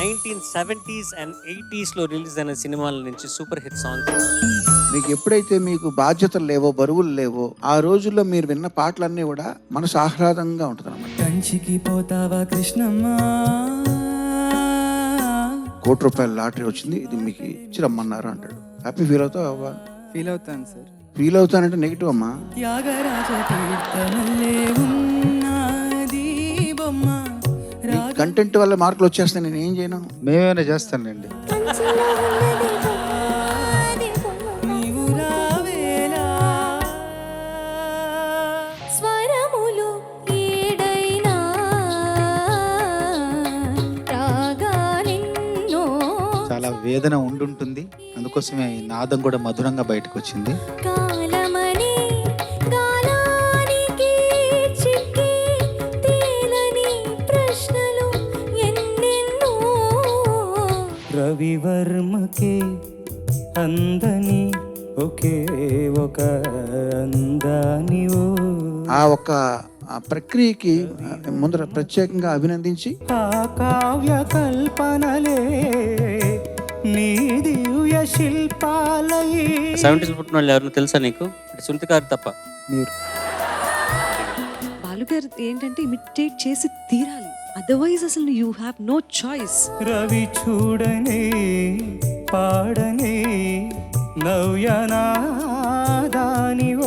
1970s and 80s లో release అయిన సినిమాల నుంచి సూపర్ హిట్ సాంగ్. మీకు ఎప్పుడైతే మీకు బాధ్యతలు లేవో, బరువులు లేవో, ఆ రోజుల్లో మీరు విన్న పాటలన్నీ కూడా మనసు ఆహ్లాదంగా ఉంటుంది అన్నమాట. కంచికి పోతావా కృష్ణమ్మ, ₹1,00,00,000 లాటరీ వచ్చింది, ఇది మీకు ఇచ్చి రమ్మన్నారు అంటాడు. హ్యాపీ ఫీల్ అవుతావా? ఫీల్ అవుతాను సార్. ఫీల్ అవుతానంటే నెగిటివ్ అమ్మా. త్యాగరాజ తీర్థమల్లే ఉన్నది బొమ్మ, కంటెంట్ వల్ల మార్కులు వచ్చేస్తాయి, నేను ఏం చేయను. మేమేమైనా చేస్తానండి. నీవు రావేలా స్వరములు ఏడైనా రాగాలెన్నో చాలా వేదన ఉండుంటుంది, అందుకోసమే ఈ నాదం కూడా మధురంగా బయటకు వచ్చింది. కాలమని కాలానికి చిక్కి తేలని ప్రశ్నలు ఎన్నెన్నో. రవివర్మకే అందని ఒకే ఒక అందాని ఓ ఆ ఒక్క ప్రక్రియకి ముందర ప్రత్యేకంగా అభినందించి ఆ కావ్య కల్పనలే నీ దివ్య శిల్పాలై. 70s పుట్టిన వాళ్ళు ఎవరినో తెలుసా నీకు? సునీత గారు తప్ప. మీరు బాలుగారు ఏంటంటే ఇమిటేట్ చేసి తీరాలి, అదర్వైజ్ అసలు you have no choice. Ravi చూడనే పాడనే నవ్యనాదాని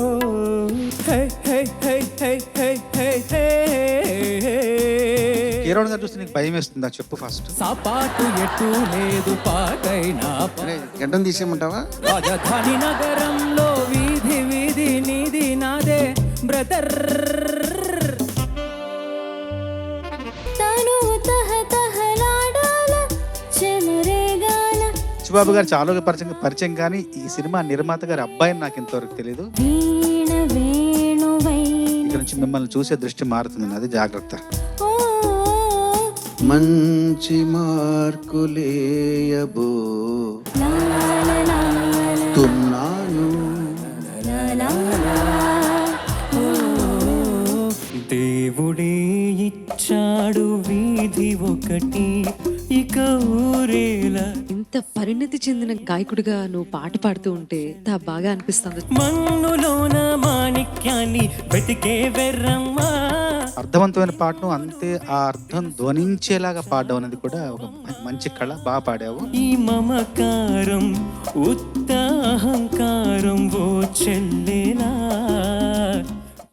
ఓ హే హే హే హే హే హే హే. హీరోయిన్ గారు చూస్తే నీకు భయం వేస్తుందా చెప్పు ఫస్ట్. సపాటు ఎటు లేదు పాటైనా గడ్డం తీసేయమంటావా? రాజధాని నగరంలో వీధి వీధి నీది నాదే బ్రదర్. తను తహతహలాడాల చెలరేగాల చిబాబు గారు చాలా పరిచయం కానీ ఈ సినిమా నిర్మాత గారి అబ్బాయిని నాకు ఇంతవరకు తెలియదు. వీణ వేణువై ఇక్కడ నుంచి మిమ్మల్ని చూసే దృష్టి మారుతుంది, అది జాగ్రత్త. ఓ మంచి మార్కులేయబో తున్నాను. దేవుడే ఇచ్చాడు వీధి ఒకటి ఇక ఊరేలా. ఇంత పరిణతి చెందిన గాయకుడిగా నువ్వు పాట పాడుతూ ఉంటే ఎంత బాగా అనిపిస్తుంది. మన్నులోన మాణిక్యాన్ని వెతికే వెర్రమ్మా. అర్థవంతమైన పాటను అంతే ఆ అర్థం ధ్వనించేలాగా పాడడం అనేది కూడా ఒక మంచి కళ. బాగా పాడావు. ఈ మమకారం ఉత్త అహంకారం ఓ చెల్లేలా